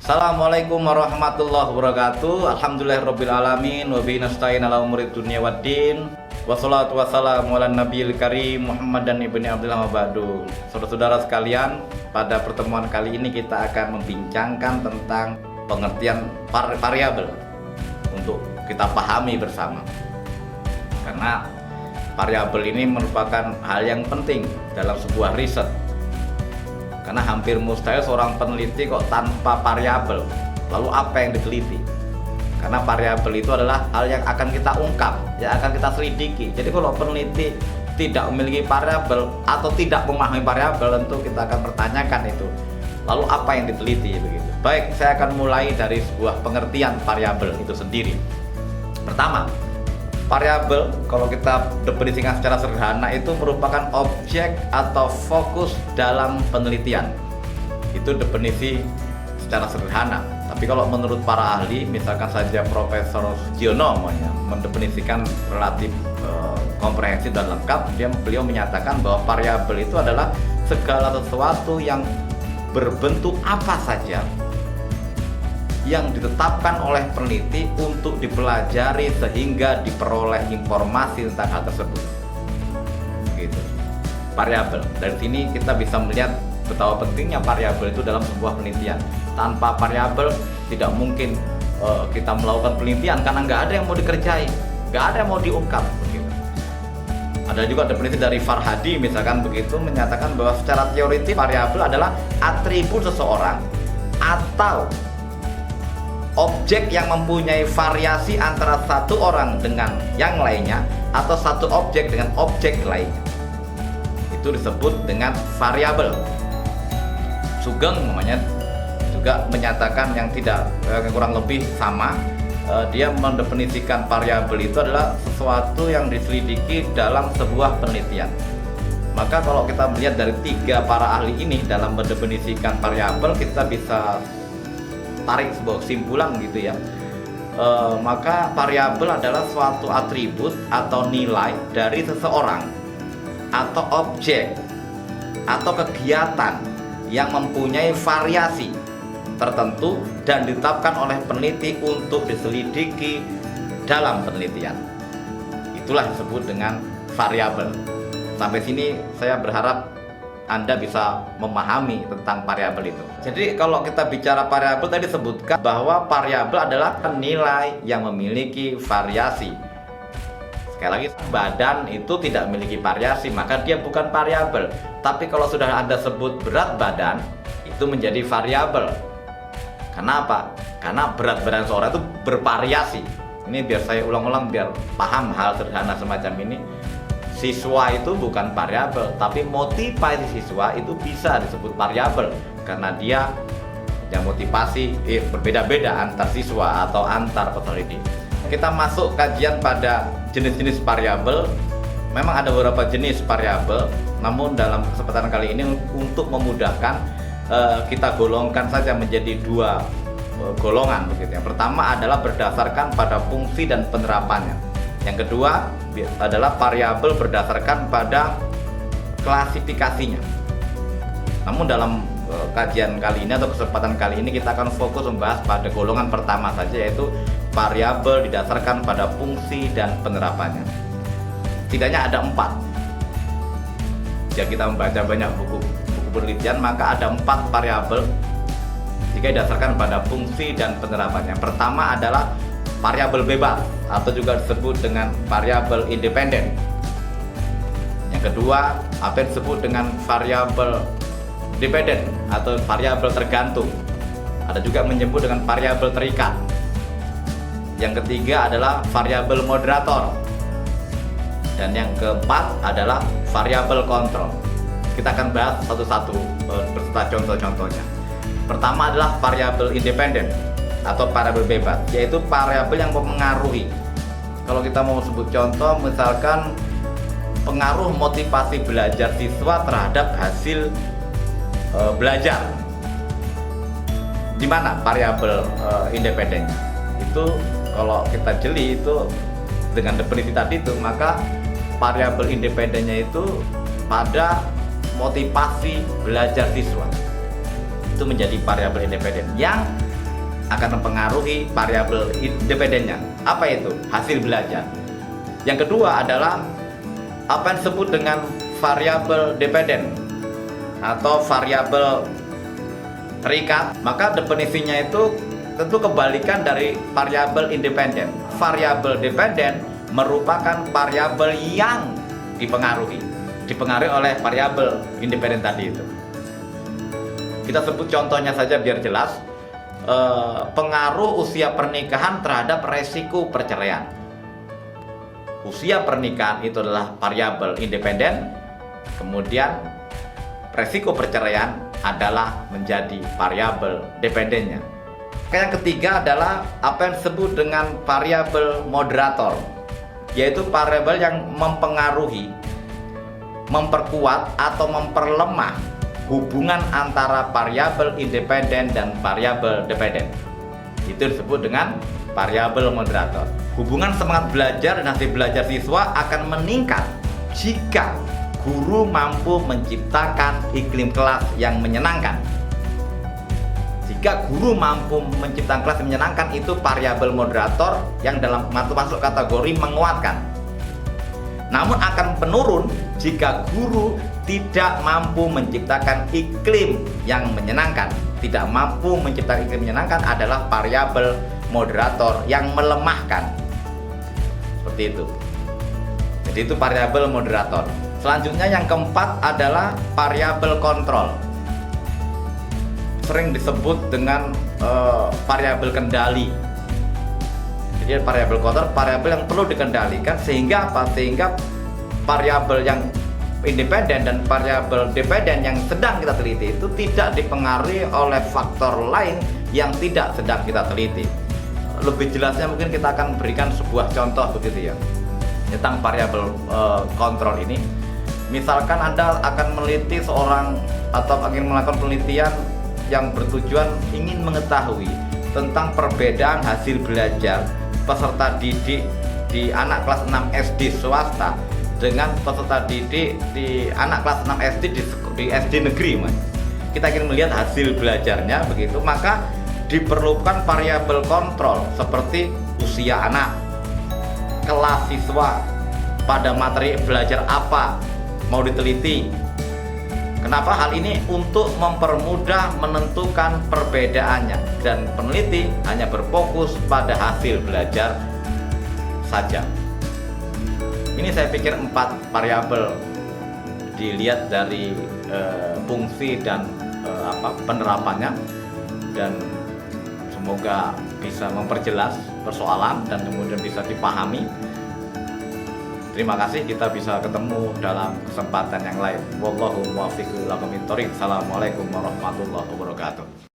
Assalamualaikum warahmatullahi wabarakatuh. Alhamdulillahirabbil alamin wa bihi nasta'in ala umuri dunya waddin. Wassalatu wassalamu ala nabiyil karim Muhammad dan ibni Abdullah mabadu. Saudara-saudara sekalian, pada pertemuan kali ini kita akan membincangkan tentang pengertian variabel untuk kita pahami bersama. Karena variabel ini merupakan hal yang penting dalam sebuah riset. Karena hampir mustahil seorang peneliti kok tanpa variabel. Lalu apa yang diteliti? Karena variabel itu adalah hal yang akan kita ungkap, yang akan kita selidiki. Jadi kalau peneliti tidak memiliki variabel atau tidak memahami variabel, tentu kita akan pertanyakan itu. Lalu apa yang diteliti begitu? Baik, saya akan mulai dari sebuah pengertian variabel itu sendiri. Pertama, variabel kalau kita definisikan secara sederhana itu merupakan objek atau fokus dalam penelitian. Itu definisi secara sederhana. Tapi kalau menurut para ahli, misalkan saja Profesor Sugiono mendefinisikan relatif komprehensif dan lengkap, beliau menyatakan bahwa variabel itu adalah segala sesuatu yang berbentuk apa saja yang ditetapkan oleh peneliti untuk dipelajari sehingga diperoleh informasi tentang hal tersebut. Gitu. Variabel. Dari sini kita bisa melihat betapa pentingnya variabel itu dalam sebuah penelitian. Tanpa variabel tidak mungkin kita melakukan penelitian karena nggak ada yang mau dikerjai, nggak ada yang mau diungkap. Begitu. Ada juga definisi dari Farhadi misalkan begitu menyatakan bahwa secara teoritis variabel adalah atribut seseorang atau objek yang mempunyai variasi antara satu orang dengan yang lainnya atau satu objek dengan objek lainnya. Itu disebut dengan variabel. Sugeng namanya juga menyatakan yang tidak kurang lebih sama. Dia mendefinisikan variabel itu adalah sesuatu yang diselidiki dalam sebuah penelitian. Maka kalau kita melihat dari tiga para ahli ini dalam mendefinisikan variabel, kita bisa tarik sebuah kesimpulan gitu ya. Maka variabel adalah suatu atribut atau nilai dari seseorang atau objek atau kegiatan yang mempunyai variasi tertentu dan ditetapkan oleh peneliti untuk diselidiki dalam penelitian. Itulah disebut dengan variabel. Sampai sini saya berharap Anda bisa memahami tentang variabel itu. Jadi kalau kita bicara variabel tadi disebutkan bahwa variabel adalah nilai yang memiliki variasi. Sekali lagi, badan itu tidak memiliki variasi, maka dia bukan variabel. Tapi kalau sudah Anda sebut berat badan, itu menjadi variabel. Kenapa? Karena berat badan seorang itu bervariasi. Ini biar saya ulang-ulang biar paham hal sederhana semacam ini. Siswa itu bukan variabel, tapi motivasi siswa itu bisa disebut variabel karena dia yang motivasi berbeda-beda antar siswa atau antar peserta didik. Kita masuk kajian pada jenis-jenis variabel. Memang ada beberapa jenis variabel, namun dalam kesempatan kali ini untuk memudahkan kita golongkan saja menjadi dua golongan begitu. Yang pertama adalah berdasarkan pada fungsi dan penerapannya. Yang kedua adalah variabel berdasarkan pada klasifikasinya. Namun dalam kajian kali ini atau kesempatan kali ini kita akan fokus membahas pada golongan pertama saja, yaitu variabel didasarkan pada fungsi dan penerapannya. Setidaknya ada 4. Jika kita membaca banyak buku penelitian, maka ada 4 variabel jika didasarkan pada fungsi dan penerapannya. Pertama adalah variabel bebas atau juga disebut dengan variabel independen. Yang kedua, apa yang disebut dengan variabel dependen atau variabel tergantung. Ada juga menyebut dengan variabel terikat. Yang ketiga adalah variabel moderator. Dan yang keempat adalah variabel kontrol. Kita akan bahas satu-satu beserta contoh-contohnya. Pertama adalah variabel independen atau variabel bebas, yaitu variabel yang mempengaruhi. Kalau kita mau sebut contoh, misalkan pengaruh motivasi belajar siswa terhadap hasil belajar. Di mana variabel independennya? Itu kalau kita jeli itu dengan definisi tadi itu, maka variabel independennya itu pada motivasi belajar siswa. Itu menjadi variabel independen yang akan mempengaruhi variabel independennya. Apa itu? Hasil belajar. Yang kedua adalah apa yang disebut dengan variabel dependen atau variabel terikat. Maka definisinya itu tentu kebalikan dari variabel independen. Variabel dependen merupakan variabel yang dipengaruhi oleh variabel independen tadi itu. Kita sebut contohnya saja biar jelas. Pengaruh usia pernikahan terhadap resiko perceraian. Usia pernikahan itu adalah variabel independen, kemudian resiko perceraian adalah menjadi variabel dependennya. Yang ketiga adalah apa yang disebut dengan variabel moderator, yaitu variabel yang mempengaruhi, memperkuat atau memperlemah hubungan antara variabel independen dan variabel dependen. Itu disebut dengan variabel moderator. Hubungan semangat belajar dan hasil belajar siswa akan meningkat jika guru mampu menciptakan iklim kelas yang menyenangkan. Jika guru mampu menciptakan kelas yang menyenangkan, itu variabel moderator yang dalam masuk kategori menguatkan. Namun akan menurun jika guru tidak mampu menciptakan iklim yang menyenangkan. Tidak mampu menciptakan iklim menyenangkan adalah variabel moderator yang melemahkan. Seperti itu. Jadi itu variabel moderator. Selanjutnya yang keempat adalah variabel kontrol. Sering disebut dengan variabel kendali. Jadi variabel kontrol, variabel yang perlu dikendalikan sehingga apa? Sehingga variabel yang independen dan variabel dependen yang sedang kita teliti itu tidak dipengaruhi oleh faktor lain yang tidak sedang kita teliti. Lebih jelasnya mungkin kita akan berikan sebuah contoh begitu ya tentang variabel kontrol ini. Misalkan Anda akan meneliti seorang atau ingin melakukan penelitian yang bertujuan ingin mengetahui tentang perbedaan hasil belajar peserta didik di anak kelas 6 SD swasta dengan peserta didik di anak kelas 6 SD di SD negeri, Mas. Kita ingin melihat hasil belajarnya begitu, maka diperlukan variabel kontrol seperti usia anak, kelas siswa, pada materi belajar apa mau diteliti. Kenapa hal ini? Untuk mempermudah menentukan perbedaannya, dan peneliti hanya berfokus pada hasil belajar saja. Ini saya pikir 4 variabel dilihat dari fungsi dan penerapannya, dan semoga bisa memperjelas persoalan dan kemudian bisa dipahami. Terima kasih, kita bisa ketemu dalam kesempatan yang lain. Wallahu muwaffiq ila aqwamit thoriq. Assalamualaikum warahmatullahi wabarakatuh.